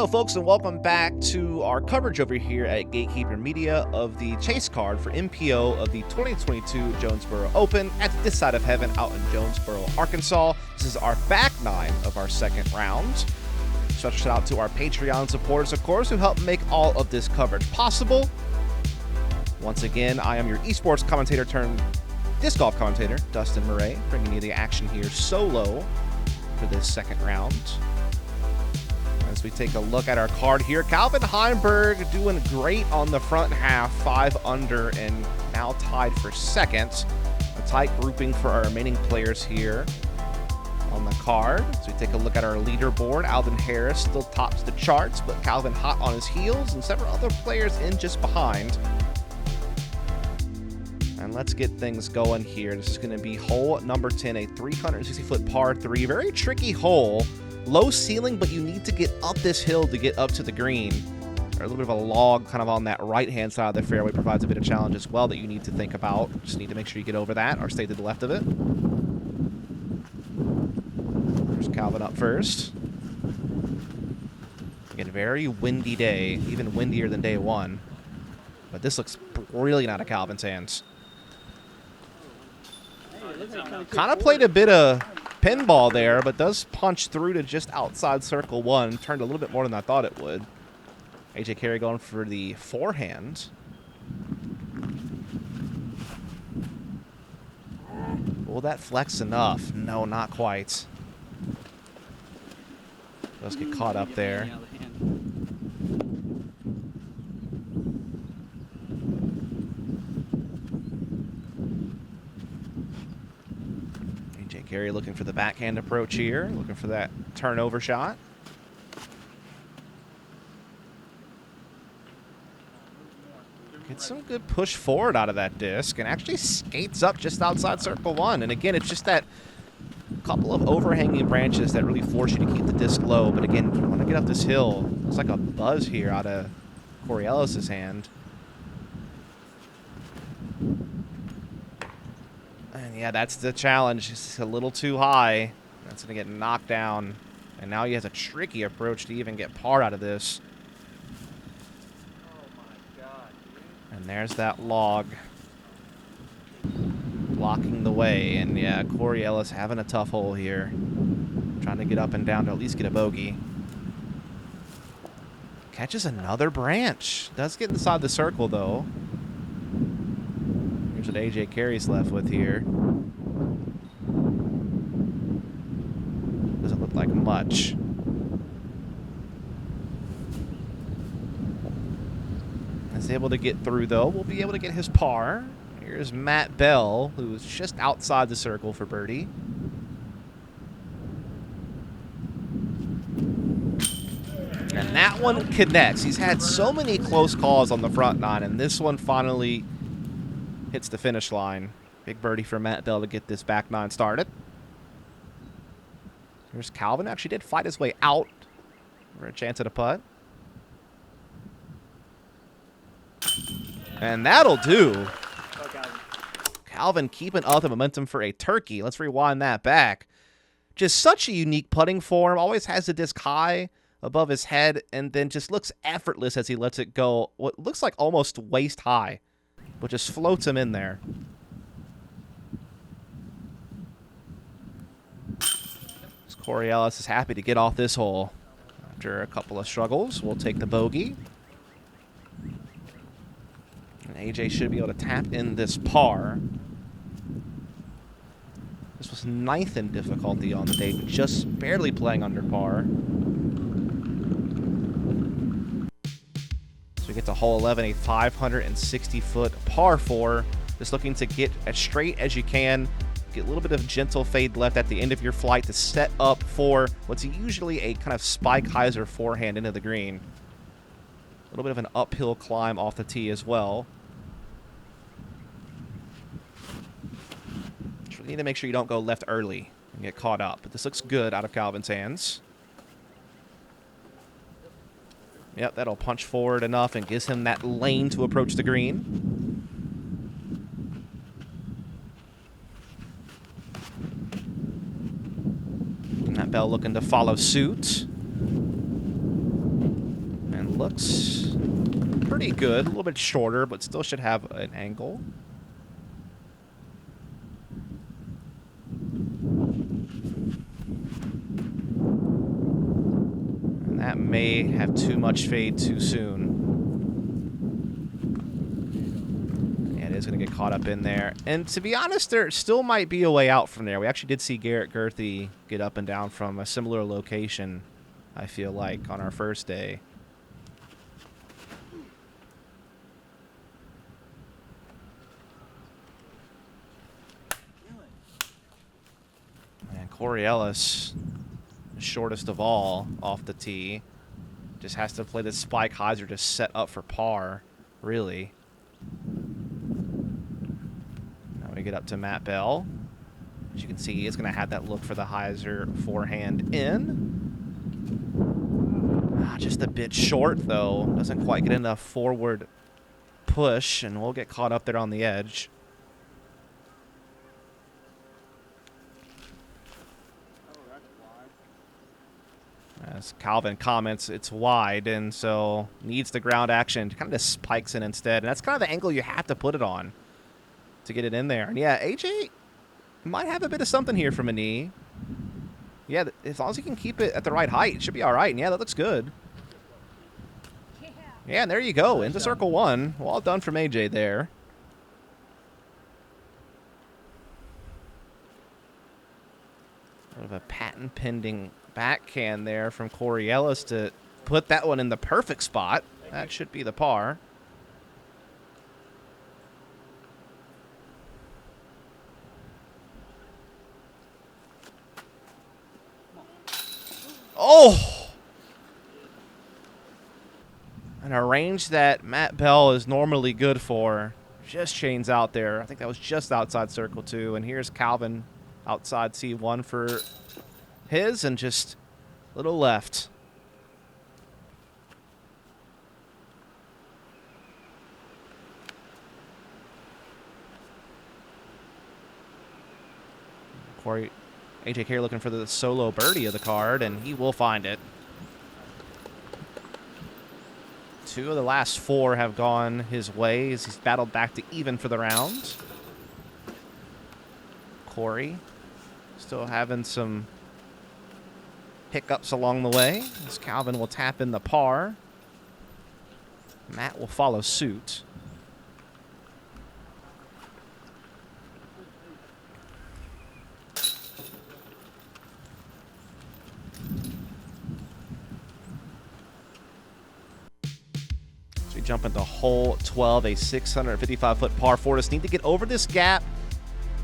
Hello folks, and welcome back to our coverage over here at Gatekeeper Media of the chase card for MPO of the 2022 Jonesboro Open at this side of heaven out in Jonesboro, Arkansas. This is our back nine of our second round. Special shout out to our Patreon supporters, of course, who help make all of this coverage possible. Once again, I am your esports commentator turned disc golf commentator, Dustin Mouret, bringing you the action here solo for this second round. As we take a look at our card here, Calvin Heimburg doing great on the front half, 5 under and now tied for second. A tight grouping for our remaining players here on the card. As we take a look at our leaderboard, Alvin Harris still tops the charts, but Calvin hot on his heels and several other players in just behind. And let's get things going here. This is going to be hole number 10, a 360-foot par 3. Very tricky hole. Low ceiling, but you need to get up this hill to get up to the green. Or a little bit of a log kind of on that right-hand side of the fairway provides a bit of challenge as well that you need to think about. Just need to make sure you get over that or stay to the left of it. There's Calvin up first. Again, very windy day, even windier than day one. But this looks brilliant out of Calvin's hands. Kind of played a bit of pinball there, but does punch through to just outside circle one. Turned a little bit more than I thought it would. AJ Carey going for the forehand. Will that flex enough? No, not quite. Does get caught up there. Carey looking for the backhand approach here, looking for that turnover shot. Gets some good push forward out of that disc and actually skates up just outside circle one. And again, it's just that couple of overhanging branches that really force you to keep the disc low. But again, you want to get up this hill. It's like a buzz here out of Corey Ellis' hand. Yeah, that's the challenge. It's a little too high. That's going to get knocked down. And now he has a tricky approach to even get par out of this. Oh my God, dude. And there's that log blocking the way. And yeah, Corey Ellis having a tough hole here. Trying to get up and down to at least get a bogey. Catches another branch. Does get inside the circle, though. Here's what AJ Carey's left with here. Doesn't look like much. Is able to get through, though. We'll be able to get his par. Here's Matt Bell, who's just outside the circle for birdie. And that one connects. He's had so many close calls on the front nine, and this one finally hits the finish line. Big birdie for Matt Bell to get this back nine started. Here's Calvin. Actually did fight his way out for a chance at a putt. And that'll do. Calvin keeping up the momentum for a turkey. Let's rewind that back. Just such a unique putting form. Always has the disc high above his head and then just looks effortless as he lets it go. What looks like almost waist high, but just floats him in there. Corey Ellis is happy to get off this hole. After a couple of struggles, we'll take the bogey. And AJ should be able to tap in this par. This was 9th in difficulty on the day, just barely playing under par. So we get to hole 11, a 560-foot par 4. Just looking to get as straight as you can. Get a little bit of gentle fade left at the end of your flight to set up for what's usually a kind of Spike Heiser forehand into the green. A little bit of an uphill climb off the tee as well. Just really need to make sure you don't go left early and get caught up. But this looks good out of Calvin's hands. Yep, that'll punch forward enough and gives him that lane to approach the green. Matt Bell looking to follow suit. looks pretty good. A little bit shorter, but still should have an angle. And that may have too much fade too soon. Yeah, it is going to get caught up in there. And to be honest, there still might be a way out from there. We actually did see Garrett Gerthy get up and down from a similar location, I feel like, on our first day. And Corey Ellis, the shortest of all off the tee, just has to play this spike hyzer to set up for par, really. Now we get up to Matt Bell. As you can see, he is going to have that look for the hyzer forehand in. Just a bit short, though. Doesn't quite get enough forward push, and we'll get caught up there on the edge. As Calvin comments, it's wide, and so needs the ground action. Kind of just spikes in instead, and that's kind of the angle you have to put it on to get it in there. And yeah, AJ might have a bit of something here from a knee. Yeah, as long as he can keep it at the right height, it should be all right. And yeah, that looks good. Yeah, and there you go, into circle one. Well done from AJ there. Sort of a patent-pending backhand there from Corey Ellis to put that one in the perfect spot. That should be the par. Oh! And a range that Matt Bell is normally good for just chains out there. I think that was just outside circle two. And here's Calvin outside C1 for his, and just a little left. Corey, AJ Carey looking for the solo birdie of the card, and he will find it. 2 of the last 4 have gone his way as he's battled back to even for the round. Corey still having some hiccups along the way as Calvin will tap in the par. Matt will follow suit. Jump into hole 12, a 655-foot par 4. Just need to get over this gap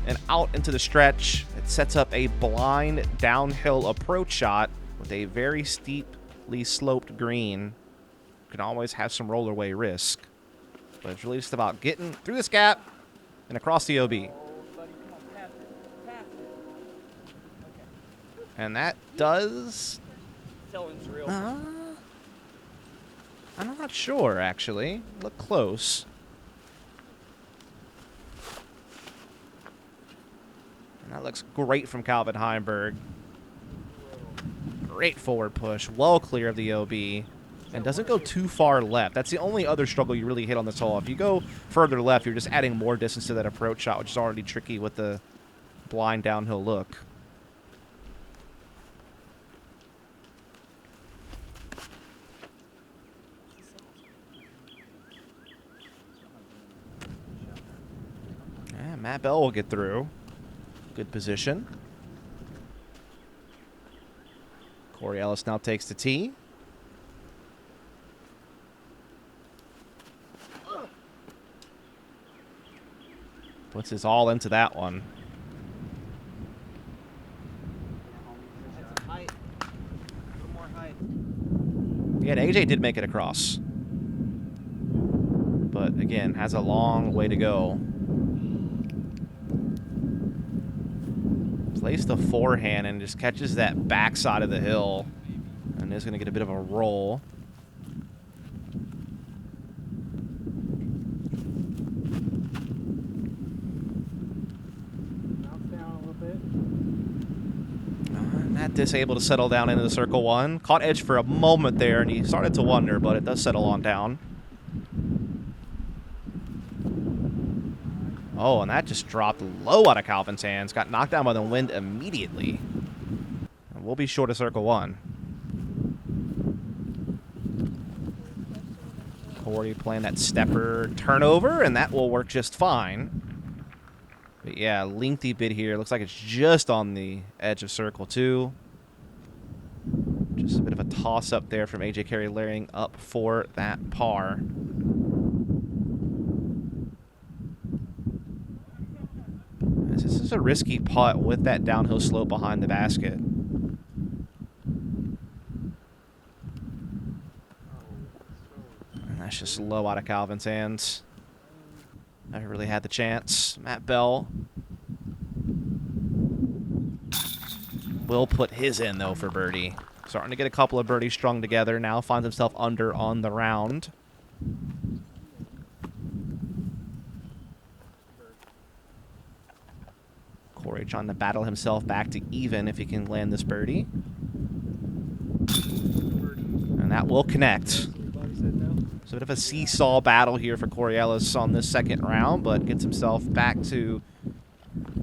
and out into the stretch. It sets up a blind downhill approach shot with a very steeply sloped green. Can always have some rollerway risk, but it's really just about getting through this gap and across the OB. And that does... I'm not sure, actually. Look close. And that looks great from Calvin Heimburg. Great forward push. Well clear of the OB. And doesn't go too far left. That's the only other struggle you really hit on this hole. If you go further left, you're just adding more distance to that approach shot, which is already tricky with the blind downhill look. Matt Bell will get through. Good position. Corey Ellis now takes the tee. Puts his all into that one. Yeah, and AJ did make it across. But again, has a long way to go. Plays the forehand and just catches that backside of the hill. And is going to get a bit of a roll. got this able to settle down into the circle one. Caught edge for a moment there, and he started to wonder, but it does settle on down. Oh, and that just dropped low out of Calvin's hands. Got knocked down by the wind immediately. And we'll be short of circle one. Corey playing that stepper turnover, and that will work just fine. But yeah, lengthy bid here. Looks like it's just on the edge of circle two. Just a bit of a toss-up there from AJ Carey layering up for that par. This is a risky putt with that downhill slope behind the basket. And that's just low out of Calvin's hands. Never really had the chance. Matt Bell will put his in, though, for birdie. Starting to get a couple of birdies strung together. Now finds himself under on the round. Corey trying to battle himself back to even if he can land this birdie. And that will connect. It's a bit of a seesaw battle here for Corey Ellis on this second round, but gets himself back to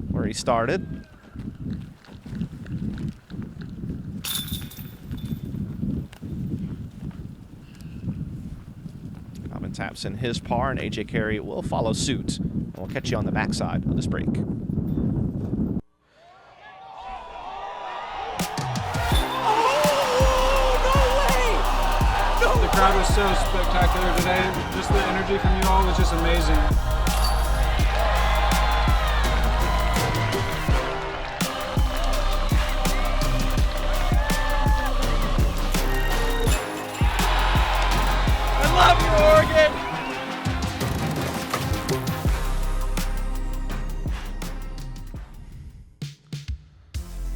where he started. Calvin taps in his par, and AJ Carey will follow suit. And we'll catch you on the backside of this break. The crowd was so spectacular today. Just the energy from you all was just amazing. I love you, Oregon!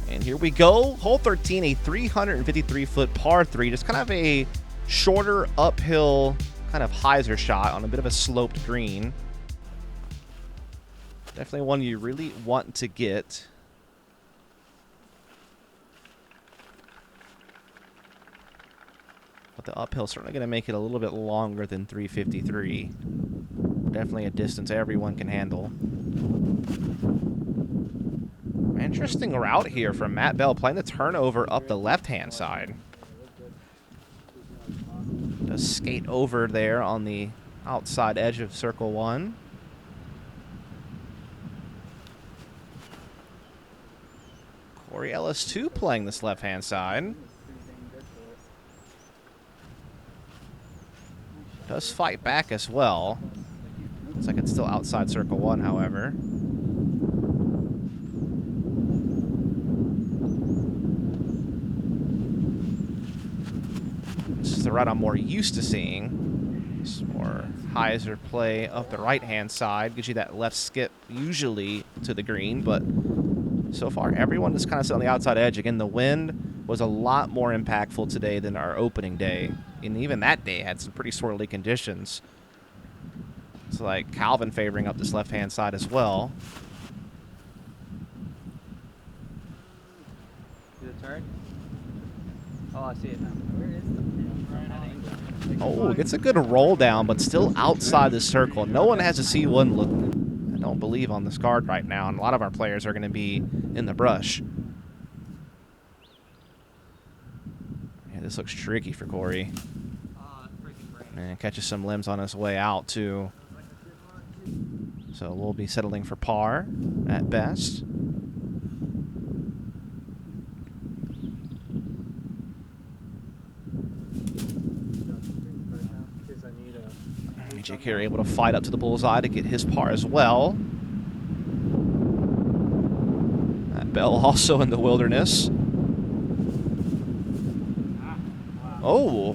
And here we go. Hole 13, a 353-foot par 3. Just kind of a shorter uphill kind of hyzer shot on a bit of a sloped green. Definitely one you really want to get. But the uphill certainly going to make it a little bit longer than 353. Definitely a distance everyone can handle. Interesting route here from Matt Bell, playing the turnover up the left-hand side. Does skate over there on the outside edge of circle one. Corey Ellis, too, playing this left-hand side. Does fight back as well. Looks like it's still outside circle one, however. This is the route I'm more used to seeing. It's more hyzer play up the right-hand side. Gives you that left skip usually to the green, but so far everyone just kind of sitting on the outside edge. Again, the wind was a lot more impactful today than our opening day. And even that day had some pretty swirly conditions. It's like Calvin favoring up this left-hand side as well. Is it turn? Oh, I see it now. Where is the Oh, gets a good roll down, but still outside the circle. No one has a C1 look, I don't believe, on this card right now, and a lot of our players are going to be in the brush. Yeah, this looks tricky for Corey. And catches some limbs on his way out, too. So we'll be settling for par at best. AJ Carey able to fight up to the bullseye to get his par as well. That Bell also in the wilderness. Oh,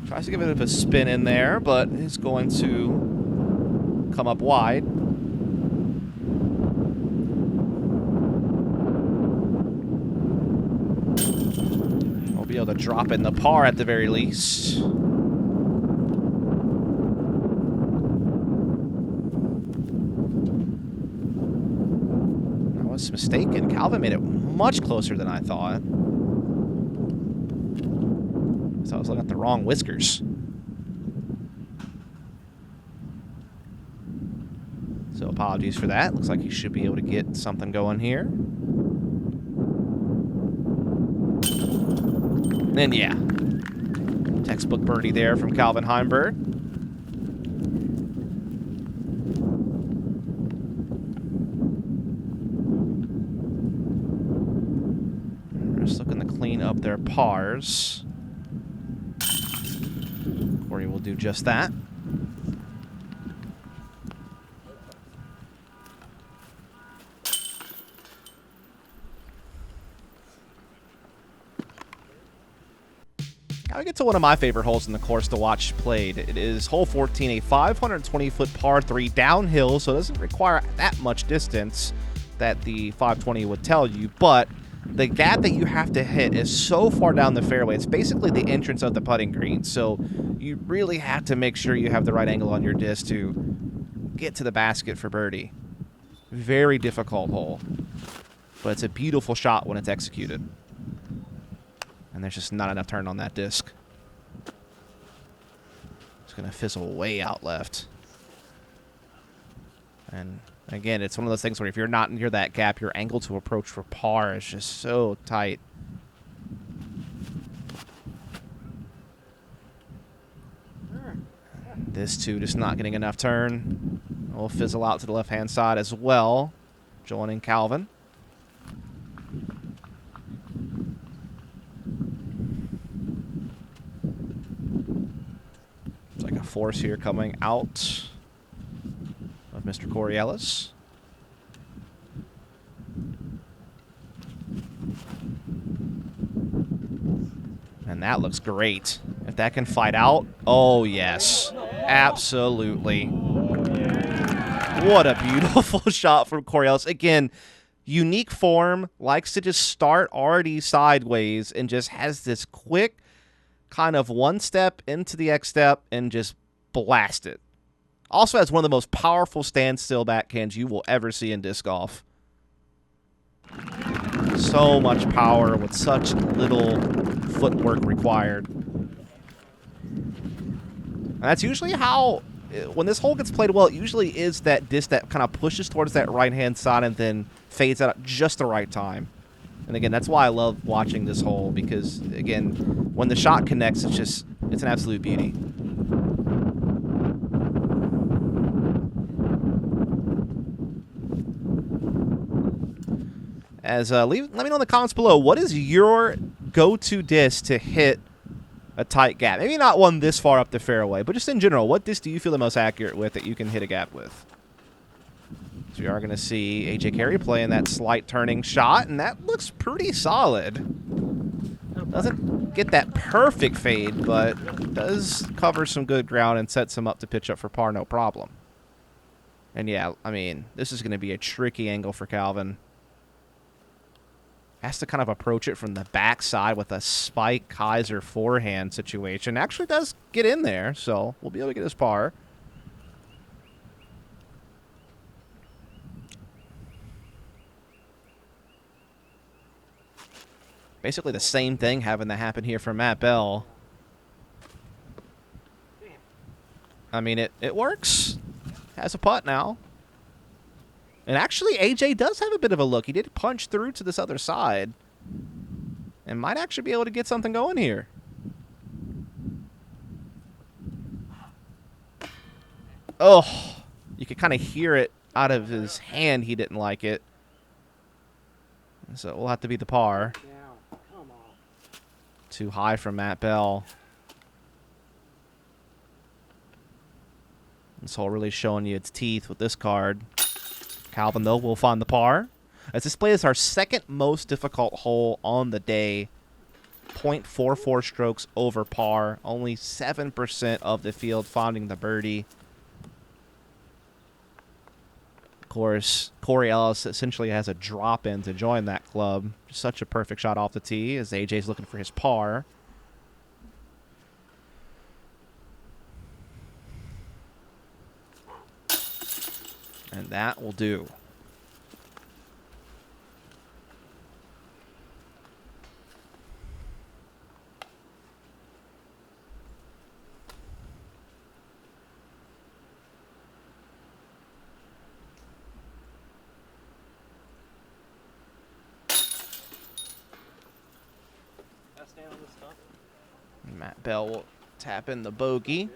tries to give it a bit of a spin in there, but is going to come up wide. We'll be able to drop in the par at the very least. I was mistaken. Calvin made it much closer than I thought. So I was looking at the wrong whiskers. So apologies for that. Looks like he should be able to get something going here. And yeah, textbook birdie there from Calvin Heimburg. Just looking to clean up their pars. Corey will do just that. Now we get to one of my favorite holes in the course to watch played. It is hole 14, a 520-foot par 3 downhill, so it doesn't require that much distance that the 520 would tell you, but the gap that you have to hit is so far down the fairway. It's basically the entrance of the putting green, so you really have to make sure you have the right angle on your disc to get to the basket for birdie. Very difficult hole, but it's a beautiful shot when it's executed. And there's just not enough turn on that disc. It's going to fizzle way out left. And again, it's one of those things where if you're not near that gap, your angle to approach for par is just so tight. This too just not getting enough turn. Will fizzle out to the left-hand side as well, joining Calvin. Like a force here coming out of Mr. Corey Ellis. And that looks great. If that can fight out, oh yes, absolutely. What a beautiful shot from Corey Ellis. Again, unique form, likes to just start already sideways and just has this quick kind of one step into the X step and just blast it. Also has one of the most powerful standstill backhands you will ever see in disc golf. So much power with such little footwork required. And that's usually how, when this hole gets played well, it usually is that disc that kind of pushes towards that right-hand side and then fades out at just the right time. And again, that's why I love watching this hole, because, again, when the shot connects, it's an absolute beauty. Let me know in the comments below, what is your go-to disc to hit a tight gap? Maybe not one this far up the fairway, but just in general, what disc do you feel the most accurate with that you can hit a gap with? So we are going to see A.J. Carey playing that slight turning shot, and that looks pretty solid. Doesn't get that perfect fade, but does cover some good ground and sets him up to pitch up for par, no problem. And yeah, I mean, this is going to be a tricky angle for Calvin. Has to kind of approach it from the backside with a Spike Kaiser forehand situation. Actually does get in there, so we'll be able to get his par. Basically the same thing having to happen here for Matt Bell. I mean, it works. Has a putt now. And actually, AJ does have a bit of a look. He did punch through to this other side. And might actually be able to get something going here. Oh, you could kind of hear it out of his hand. He didn't like it. So it will have to be the par. Too high from Matt Bell. This hole really showing you its teeth with this card. Calvin, though, will find the par. As this play is our second most difficult hole on the day. 0.44 strokes over par. Only 7% of the field finding the birdie. Of course, Corey Ellis essentially has a drop-in to join that club. Such a perfect shot off the tee as AJ's looking for his par. And that will do. Matt Bell will tap in the bogey.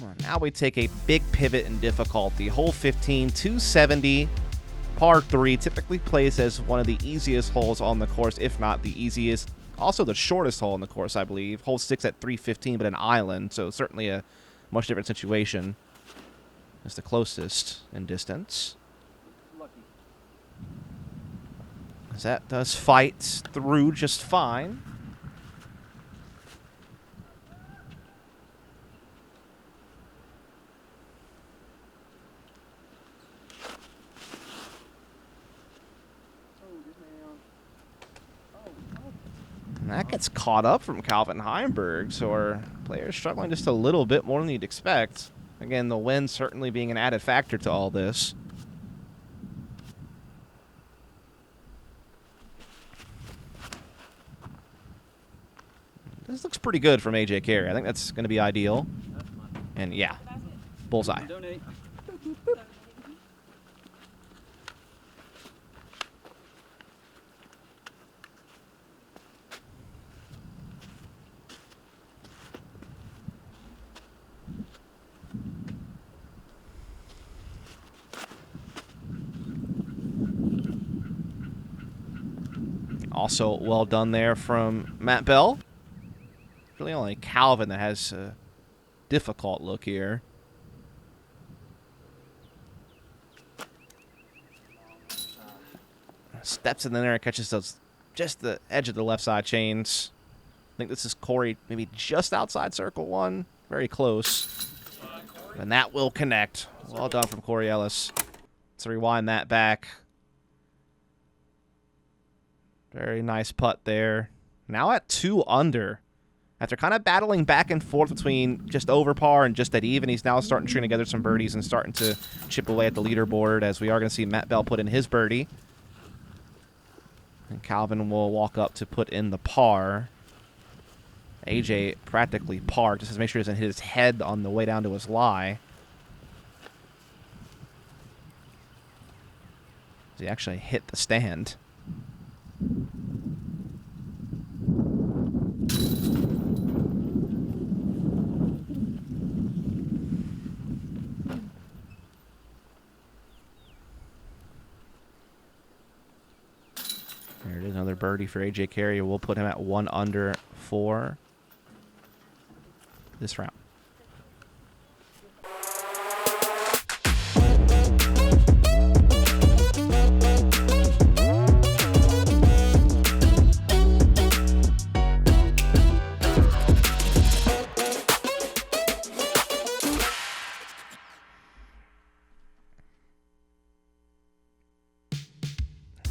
Well, now we take a big pivot in difficulty. Hole 15, 270, par 3. Typically plays as one of the easiest holes on the course, if not the easiest. Also the shortest hole on the course, I believe. Hole 6 at 315, but an island, so certainly a much different situation. It's the closest in distance. As that does fight through just fine. And that gets caught up from Calvin Heimburg, so our players struggling just a little bit more than you'd expect. Again, the wind certainly being an added factor to all this. This looks pretty good from AJ Carey. I think that's going to be ideal. And yeah, bullseye. Also well done there from Matt Bell. Really only Calvin that has a difficult look here. Steps in there and catches those just the edge of the left side chains. I think this is Corey, maybe just outside circle 1. Very close. And that will connect. Well done from Corey Ellis. Let's rewind that back. Very nice putt there. Now at 2 under. After kind of battling back and forth between just over par and just at even, he's now starting to string together some birdies and starting to chip away at the leaderboard, as we are going to see Matt Bell put in his birdie. And Calvin will walk up to put in the par. AJ practically parked, just to make sure he doesn't hit his head on the way down to his lie. He actually hit the stand. There it is, another birdie for AJ Carey. We'll put him at 1 under for this round.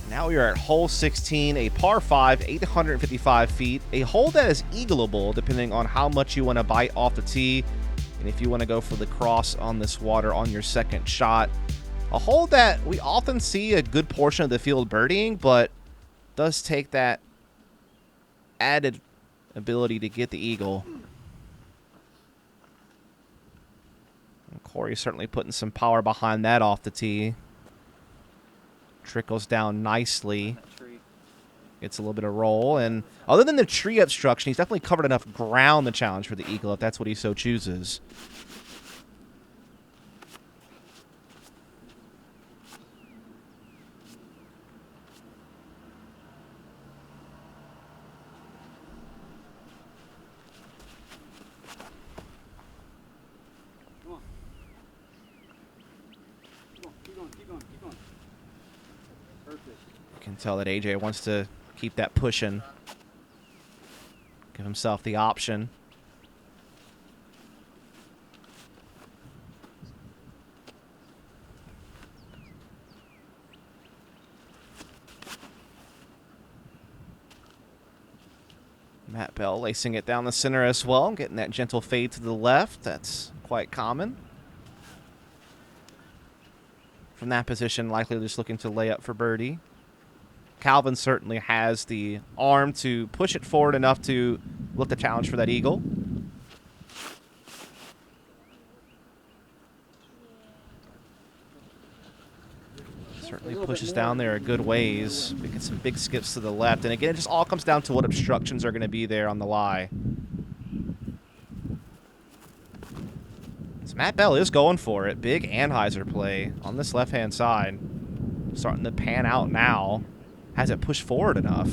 Now we are at hole 16, a par 5, 855 feet. A hole that is eagleable depending on how much you want to bite off the tee and if you want to go for the cross on this water on your second shot. A hole that we often see a good portion of the field birdieing, but does take that added ability to get the eagle. And Corey's certainly putting some power behind that off the tee. Trickles down nicely. Gets a little bit of roll. And other than the tree obstruction, he's definitely covered enough ground to challenge for the eagle if that's what he so chooses. Can tell that AJ wants to keep that pushing. Give himself the option. Matt Bell lacing it down the center as well, getting that gentle fade to the left. That's quite common. From that position, likely just looking to lay up for birdie. Calvin certainly has the arm to push it forward enough to look to challenge for that eagle. Certainly pushes down there a good ways, making some big skips to the left. And again, it just all comes down to what obstructions are going to be there on the lie. So Matt Bell is going for it. Big Anheuser play on this left-hand side. Starting to pan out now. Hasn't pushed forward enough.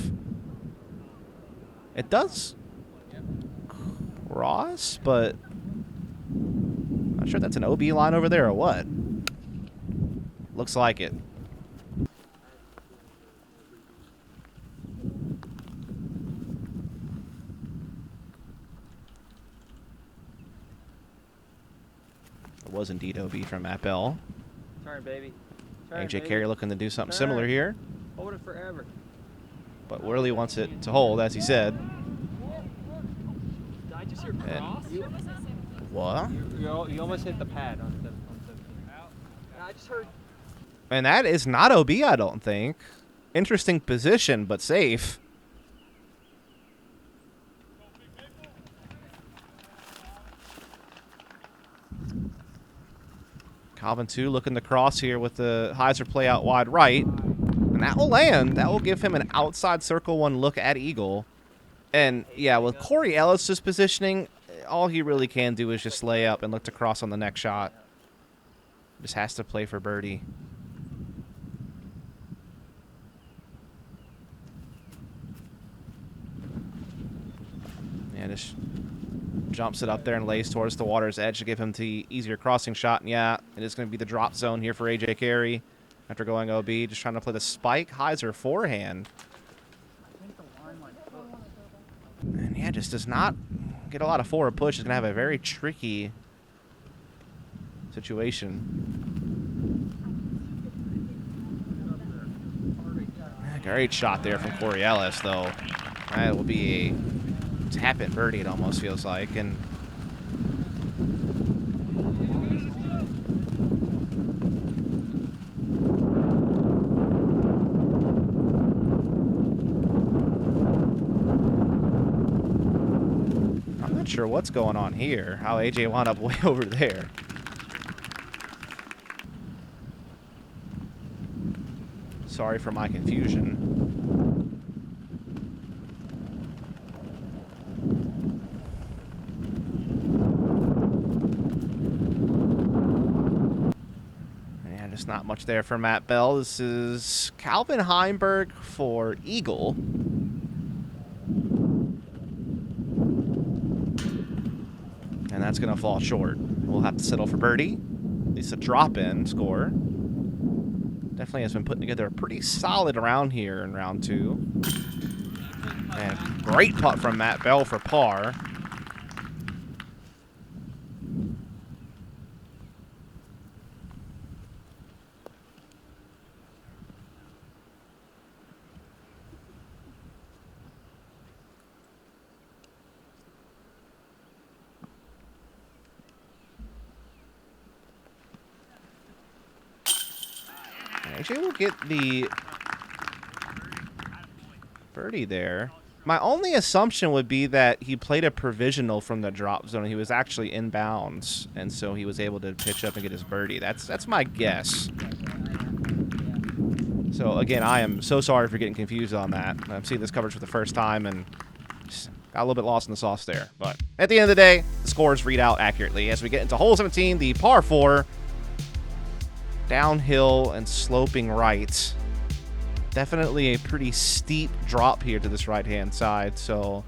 It does cross, but not sure that's an OB line over there or what. Looks like it. It was indeed OB from Matt Bell. Turn, baby. Turn, AJ baby. Carey looking to do something Turn. similar here. Hold it forever. But Worley wants it to hold, as he said. Did I just hear cross? What? You almost hit the pad on the I just heard. And that is not OB, I don't think. Interesting position, but safe. Calvin, too, looking to cross here with the Heiser play out wide right. And that will land. That will give him an outside circle one look at eagle. And, yeah, with Corey Ellis' positioning, all he really can do is just lay up and look to cross on the next shot. Just has to play for birdie. Yeah, just jumps it up there and lays towards the water's edge to give him the easier crossing shot. And yeah, it is going to be the drop zone here for AJ Carey after going OB. Just trying to play the spike Heiser forehand. And yeah, just does not get a lot of forward push. Is going to have a very tricky situation. Great shot there from Corey Ellis, though. That will be a tap-in birdie, it almost feels like. And I'm not sure what's going on here, how AJ wound up way over there. Sorry for my confusion. Yeah, just not much there for Matt Bell. This is Calvin Heimburg for eagle. And that's going to fall short. We'll have to settle for birdie. At least a drop-in score. Definitely has been putting together a pretty solid round here in round two. And great putt from Matt Bell for par. AJ will get the birdie there. My only assumption would be that he played a provisional from the drop zone. He was actually inbounds, and so he was able to pitch up and get his birdie. That's my guess. So, again, I am so sorry for getting confused on that. I'm seeing this coverage for the first time and just got a little bit lost in the sauce there. But at the end of the day, the scores read out accurately. As we get into hole 17, the par 4. Downhill and sloping right. Definitely a pretty steep drop here to this right-hand side, so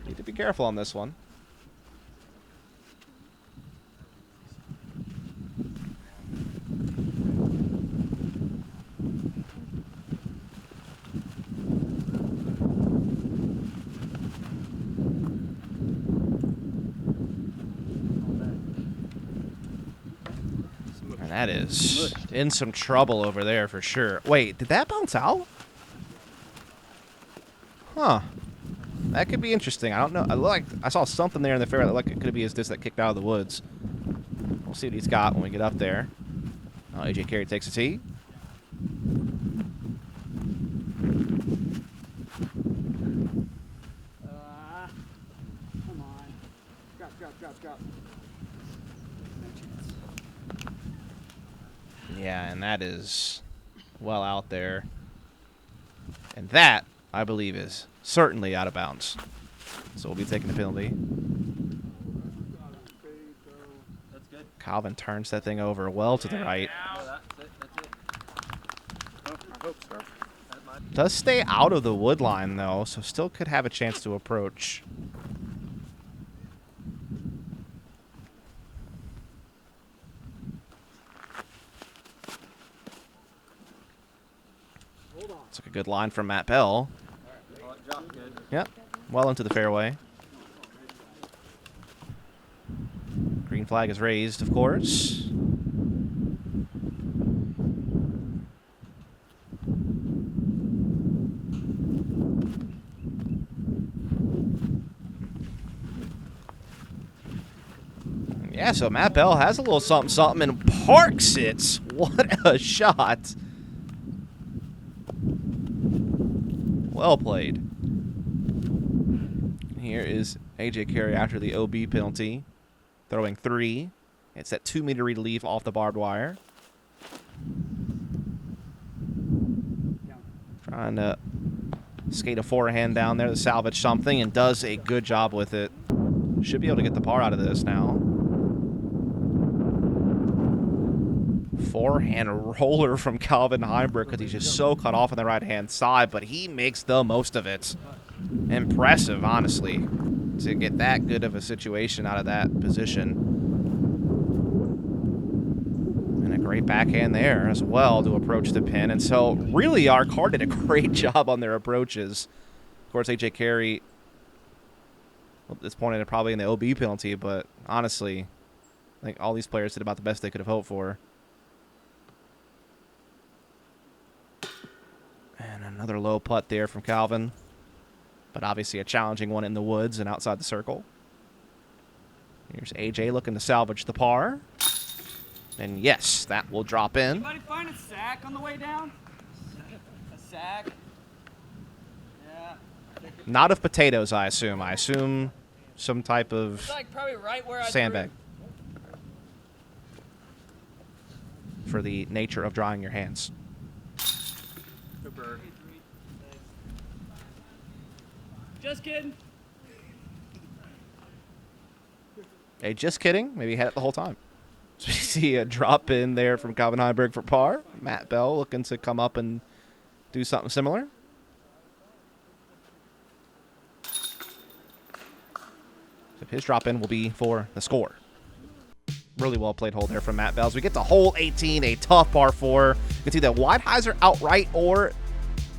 need to be careful on this one. That is in some trouble over there for sure. Wait, did that bounce out? Huh. That could be interesting. I don't know. I saw something there in the fairway that it could be his disc that kicked out of the woods. We'll see what he's got when we get up there. Oh, AJ Carey takes a tee. Yeah, and that is well out there. And that, I believe, is certainly out of bounds. So we'll be taking a penalty. That's good. Calvin turns that thing over well to the right. Oh, that's it. Oh, I hope so. Does stay out of the wood line, though, so still could have a chance to approach. Took a good line from Matt Bell. Oh, it dropped good. Yep, well into the fairway. Green flag is raised, of course. Yeah, so Matt Bell has a little something and parks it. What a shot. Well played. Here is AJ Carey after the OB penalty. Throwing 3. It's that 2-meter relief off the barbed wire. Trying to skate a forehand down there to salvage something and does a good job with it. Should be able to get the par out of this now. Forehand roller from Calvin Heimburg because he's just so cut off on the right-hand side, but he makes the most of it. Impressive, honestly, to get that good of a situation out of that position. And a great backhand there as well to approach the pin. And so really our card did a great job on their approaches. Of course, AJ Carey, well, at this point, ended probably in the OB penalty, but honestly, I think all these players did about the best they could have hoped for. And another low putt there from Calvin. But obviously a challenging one in the woods and outside the circle. Here's AJ looking to salvage the par. And yes, that will drop in. Anybody find a sack on the way down? A sack? Yeah. Not of potatoes, I assume. I assume some type of It's like probably right where I sandbag. For the nature of drying your hands. Good bird. Just kidding. Hey, just kidding. Maybe he had it the whole time. So we see a drop in there from Calvin Heimburg for par. Matt Bell looking to come up and do something similar. So his drop in will be for the score. Really well played hole there from Matt Bell. As we get to hole 18, a tough par 4. You can see that wide hyzer outright or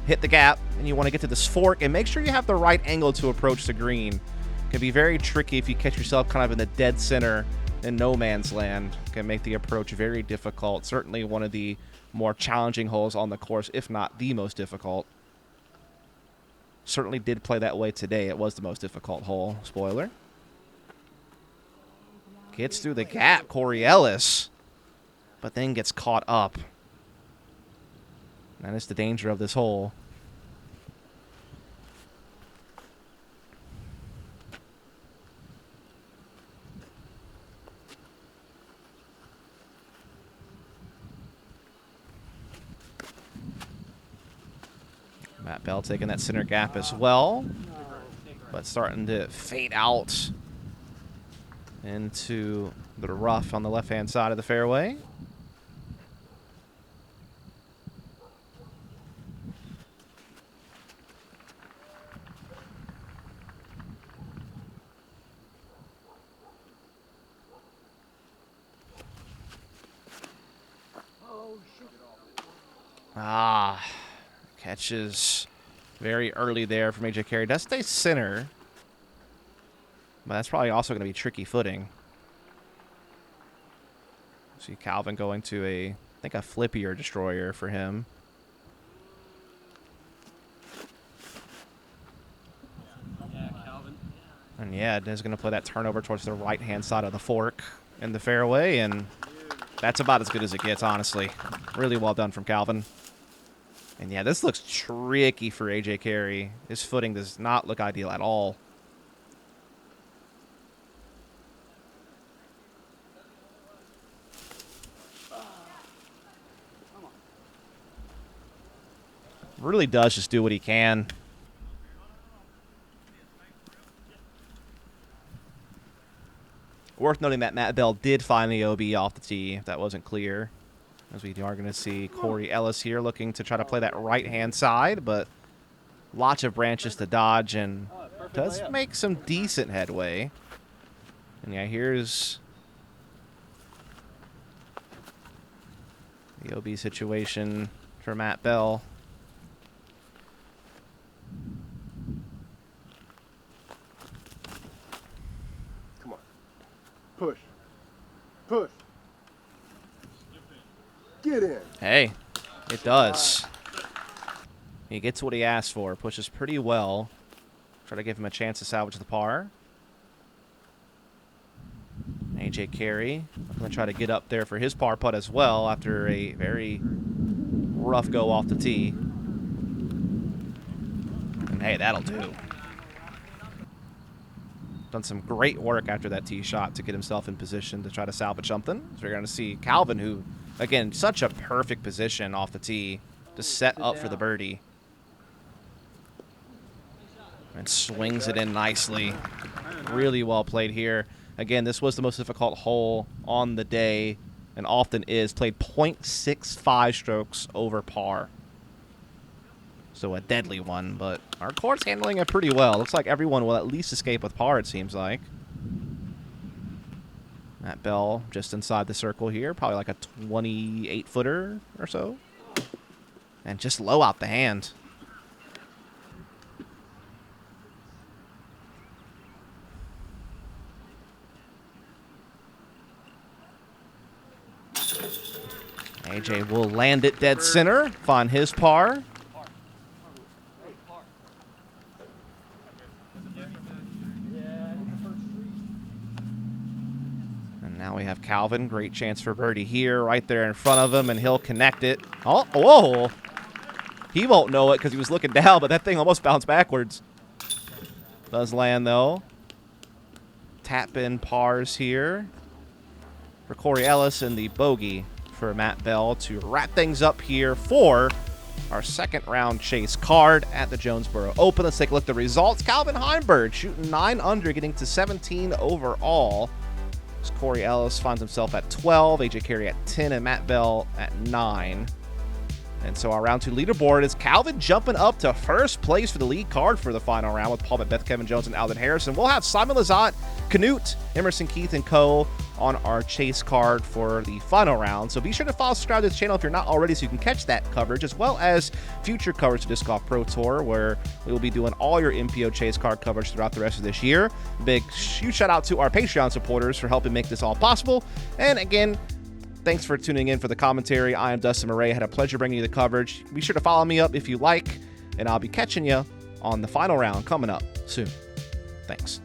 hit the gap, and you want to get to this fork and make sure you have the right angle to approach the green. It can be very tricky if you catch yourself kind of in the dead center in no man's land. It can make the approach very difficult. Certainly one of the more challenging holes on the course, if not the most difficult. Certainly did play that way today. It was the most difficult hole. Spoiler. Gets through the gap, Corey Ellis, but then gets caught up. That is the danger of this hole. Matt Bell taking that center gap as well, but starting to fade out into the rough on the left-hand side of the fairway. Catches very early there from AJ Carey. Does stay center, but that's probably also going to be tricky footing. See Calvin going to I think a flippier destroyer for him. Yeah, Calvin. And yeah, is going to play that turnover towards the right-hand side of the fork in the fairway, and that's about as good as it gets, honestly. Really well done from Calvin. And yeah, this looks tricky for AJ Carey. His footing does not look ideal at all. Really does just do what he can. Worth noting that Matt Bell did find the OB off the tee, if that wasn't clear. As we are going to see Corey Ellis here looking to try to play that right-hand side, but lots of branches to dodge and does make some decent headway. And yeah, here's the OB situation for Matt Bell. Come on. Push. Push. Get in. Hey, it does. He gets what he asked for. Pushes pretty well. Try to give him a chance to salvage the par. AJ Carey going to try to get up there for his par putt as well after a very rough go off the tee. And hey, that'll do. Done some great work after that tee shot to get himself in position to try to salvage something. So we're going to see Calvin, who, again, such a perfect position off the tee to set up for the birdie. And swings it in nicely. Really well played here. Again, this was the most difficult hole on the day and often is. Played .65 strokes over par. So a deadly one, but our court's handling it pretty well. Looks like everyone will at least escape with par, it seems like. Matt Bell just inside the circle here. Probably like a 28-footer or so. And just low out the hand. AJ will land it dead center, find his par. And now we have Calvin. Great chance for birdie here, right there in front of him, and he'll connect it. Oh, whoa. He won't know it because he was looking down, but that thing almost bounced backwards. Does land, though. Tap in pars here for Corey Ellis and the bogey for Matt Bell to wrap things up here for our second round chase card at the Jonesboro Open. Let's take a look at the results. Calvin Heimburg shooting 9 under, getting to 17 overall. As Corey Ellis finds himself at 12, AJ Carey at 10, and Matt Bell at 9. And so our round 2 leaderboard is Calvin jumping up to first place for the lead card for the final round with Paul Beth, Kevin Jones, and Alden Harrison. We'll have Simon Lizotte, Canute, Emerson Keith, and Co. on our chase card for the final round. So be sure to follow, subscribe to this channel if you're not already so you can catch that coverage, as well as future coverage of Disc Golf Pro Tour, where we will be doing all your MPO chase card coverage throughout the rest of this year. Big huge shout out to our Patreon supporters for helping make this all possible. And again, thanks for tuning in for the commentary. I am Dustin Mouret. Had a pleasure bringing you the coverage. Be sure to follow me up if you like, and I'll be catching you on the final round coming up soon. Thanks.